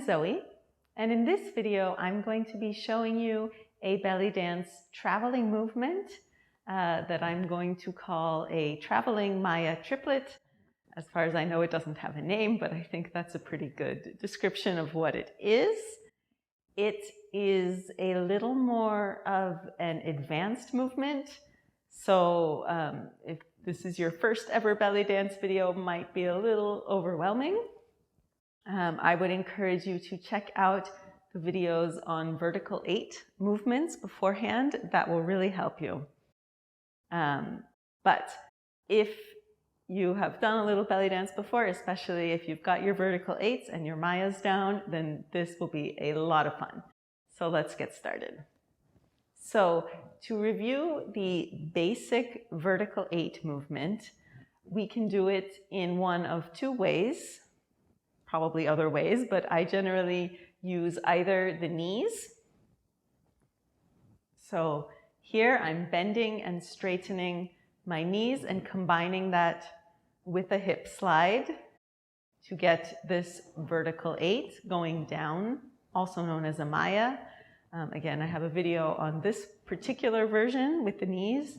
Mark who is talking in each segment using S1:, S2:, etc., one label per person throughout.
S1: Zoe, and in this video I'm going to be showing you a belly dance traveling movement that I'm going to call a traveling Maya triplet. As far as I know, it doesn't have a name, but I think that's a pretty good description of what it is. It is a little more of an advanced movement, so if this is your first ever belly dance video, it might be a little overwhelming. I would encourage you to check out the videos on vertical 8 movements beforehand. That will really help you. But if you have done a little belly dance before, especially if you've got your vertical 8s and your Mayas down, then this will be a lot of fun. So let's get started. So to review the basic vertical 8 movement, we can do it in one of two ways. Probably other ways, but I generally use either the knees. So here I'm bending and straightening my knees and combining that with a hip slide to get this vertical 8 going down, also known as a Maya. Again, I have a video on this particular version with the knees,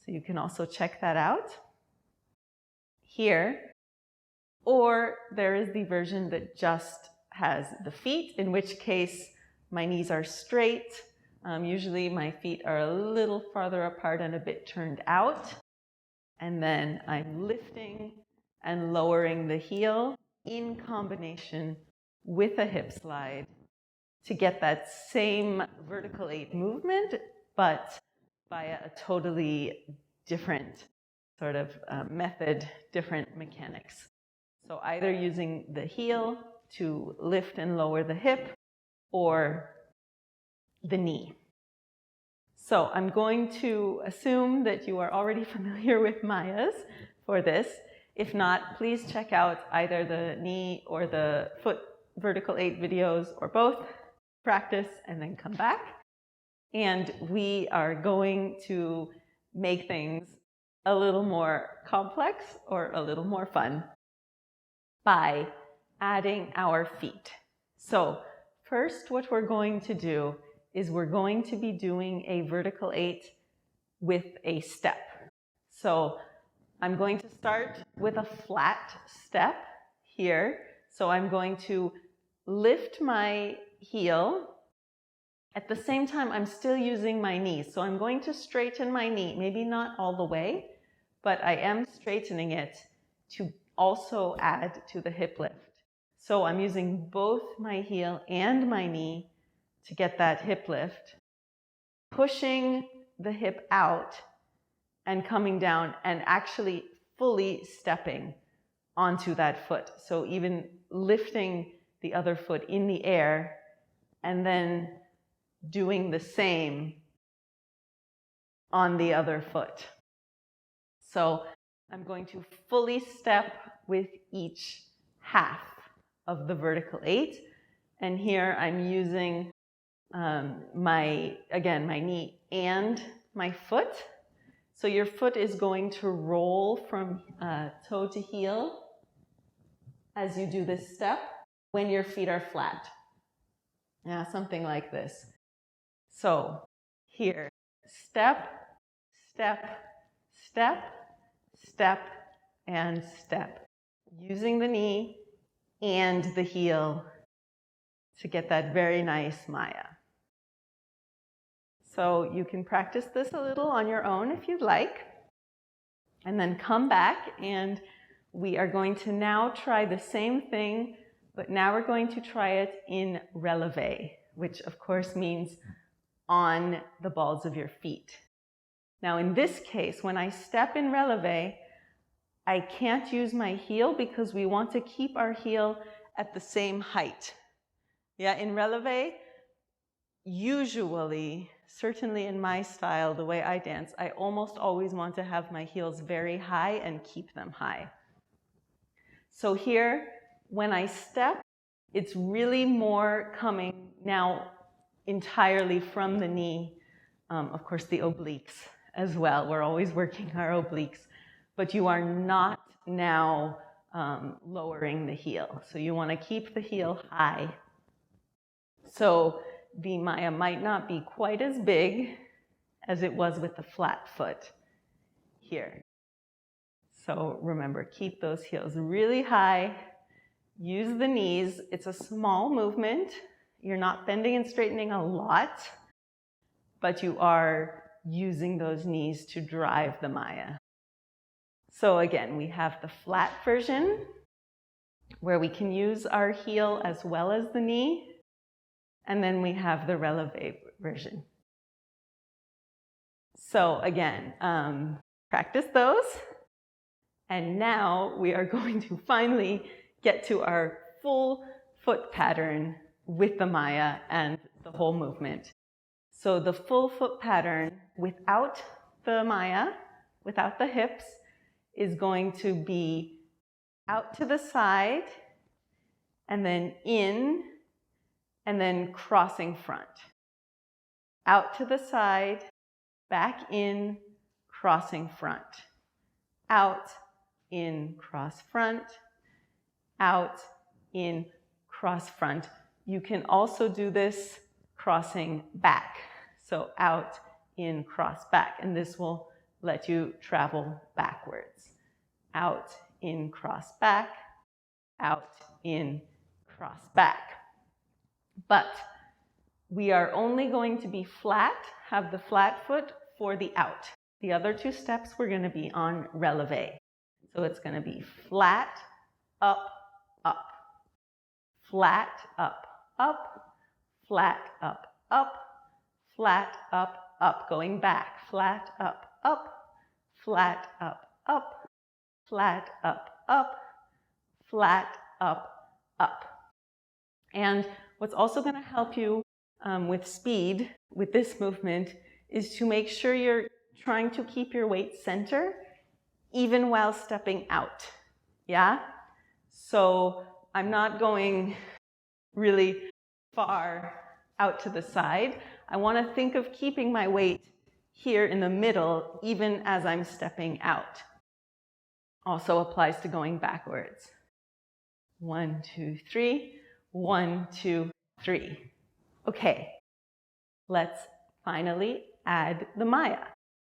S1: so you can also check that out here. Or there is the version that just has the feet, in which case my knees are straight. Usually my feet are a little farther apart and a bit turned out. And then I'm lifting and lowering the heel in combination with a hip slide to get that same vertical 8 movement, but via a totally different sort of method, different mechanics. So either using the heel to lift and lower the hip or the knee. So I'm going to assume that you are already familiar with Mayas for this. If not, please check out either the knee or the foot vertical 8 videos or both, practice and then come back. And we are going to make things a little more complex or a little more fun by adding our feet. So first, what we're going to do is we're going to be doing a vertical 8 with a step. So I'm going to start with a flat step here. So I'm going to lift my heel. At the same time, I'm still using my knees. So I'm going to straighten my knee, maybe not all the way, but I am straightening it to also add to the hip lift. So I'm using both my heel and my knee to get that hip lift, pushing the hip out and coming down and actually fully stepping onto that foot. So even lifting the other foot in the air and then doing the same on the other foot. So I'm going to fully step with each half of the vertical 8. And here I'm using my knee and my foot. So your foot is going to roll from toe to heel as you do this step when your feet are flat. Yeah, something like this. So here, step, step, step, step, and step, using the knee and the heel to get that very nice Maya. So you can practice this a little on your own if you'd like, and then come back and we are going to now try the same thing, but now we're going to try it in Releve, which of course means on the balls of your feet. Now in this case, when I step in Releve, I can't use my heel because we want to keep our heel at the same height. Yeah, in Releve, usually, certainly in my style, the way I dance, I almost always want to have my heels very high and keep them high. So here, when I step, it's really more coming now entirely from the knee. Of course, the obliques as well. We're always working our obliques. But you are not now lowering the heel. So you want to keep the heel high So the Maya might not be quite as big as it was with the flat foot here. So remember, keep those heels really high. Use the knees. It's a small movement. You're not bending and straightening a lot, but you are using those knees to drive the Maya. So again, we have the flat version where we can use our heel as well as the knee. And then we have the Releve version. So again, practice those. And now we are going to finally get to our full foot pattern with the Maya and the whole movement. So the full foot pattern without the Maya, without the hips, is going to be out to the side, and then in, and then crossing front. Out to the side, back in, crossing front. Out, in, cross front. Out, in, cross front. You can also do this crossing back. So out, in, cross back. And this will let you travel backwards. Out, in, cross back. Out, in, cross back. But we are only going to be flat, have the flat foot for the out. The other two steps we're going to be on releve. So it's going to be flat, up, up. Flat, up, up. Flat, up, up. Flat, up, up. Going back. Flat, up, up. Flat, up, up. Flat, up, up. Flat, up, up. And what's also going to help you with speed with this movement is to make sure you're trying to keep your weight center even while stepping out. Yeah? So I'm not going really far out to the side. I want to think of keeping my weight here in the middle even as I'm stepping out. Also applies to going backwards. 1, 2, 3. 1, 2, 3. Okay, let's finally add the Maya.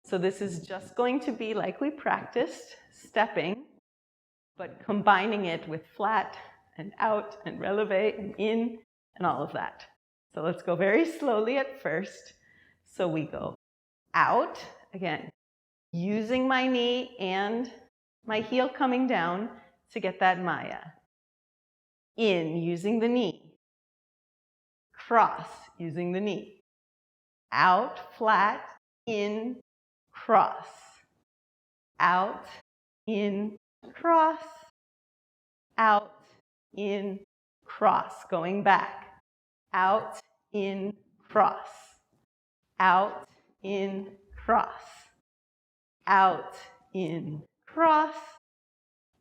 S1: So this is just going to be like we practiced, stepping, but combining it with flat and out and releve and in and all of that. So let's go very slowly at first. So we go out, again, using my knee and my heel coming down to get that Maya. In, using the knee. Cross, using the knee. Out, flat, in, cross. Out, in, cross. Out, in, cross. Going back. Out, in, cross. Out, in, cross. Out, in, cross.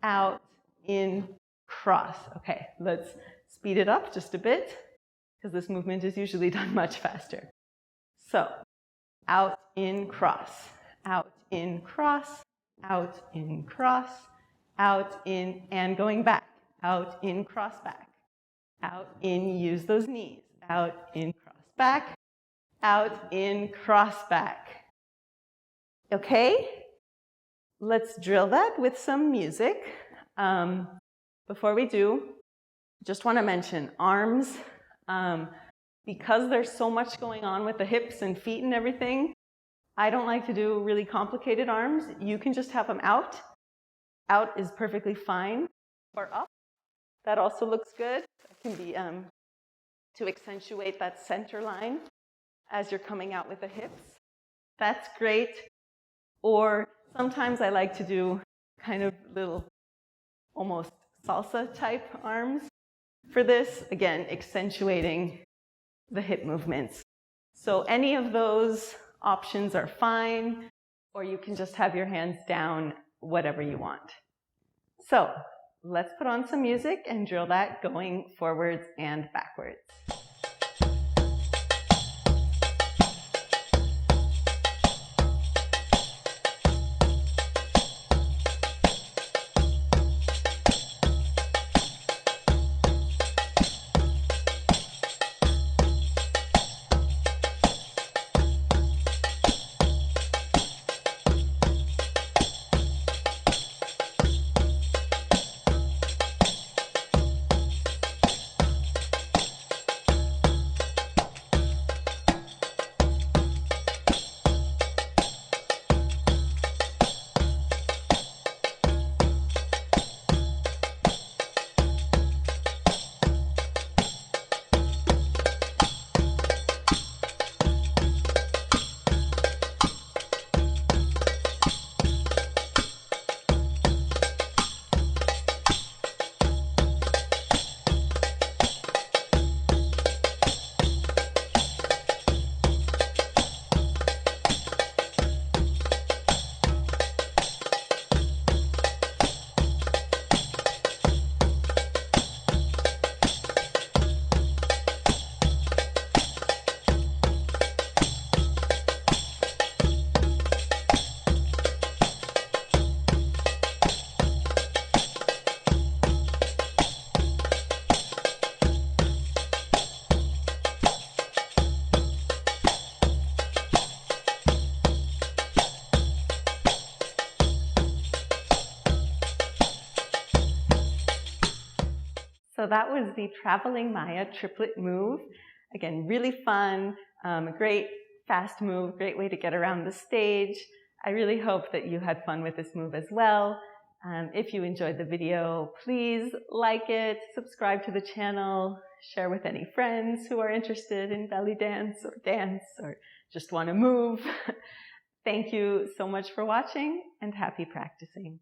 S1: Out, in, cross. Okay, let's speed it up just a bit because this movement is usually done much faster. So, out, in, cross. Out, in, cross. Out, in, cross. Out, in, and going back. Out, in, cross back. Out, in, use those knees. Out, in, cross back. Out, in, cross back. Okay? Let's drill that with some music. Before we do, just want to mention arms. Because there's so much going on with the hips and feet and everything, I don't like to do really complicated arms. You can just have them out. Out is perfectly fine. Or up. That also looks good. That can be to accentuate that center line as you're coming out with the hips. That's great. Or sometimes I like to do kind of little, almost salsa type arms for this. Again, accentuating the hip movements. So any of those options are fine, or you can just have your hands down, whatever you want. So let's put on some music and drill that going forwards and backwards. So that was the Traveling Maya triplet move. Again, really fun, great fast move, great way to get around the stage. I really hope that you had fun with this move as well. If you enjoyed the video, please like it, subscribe to the channel, share with any friends who are interested in belly dance or just want to move. Thank you so much for watching, and happy practicing.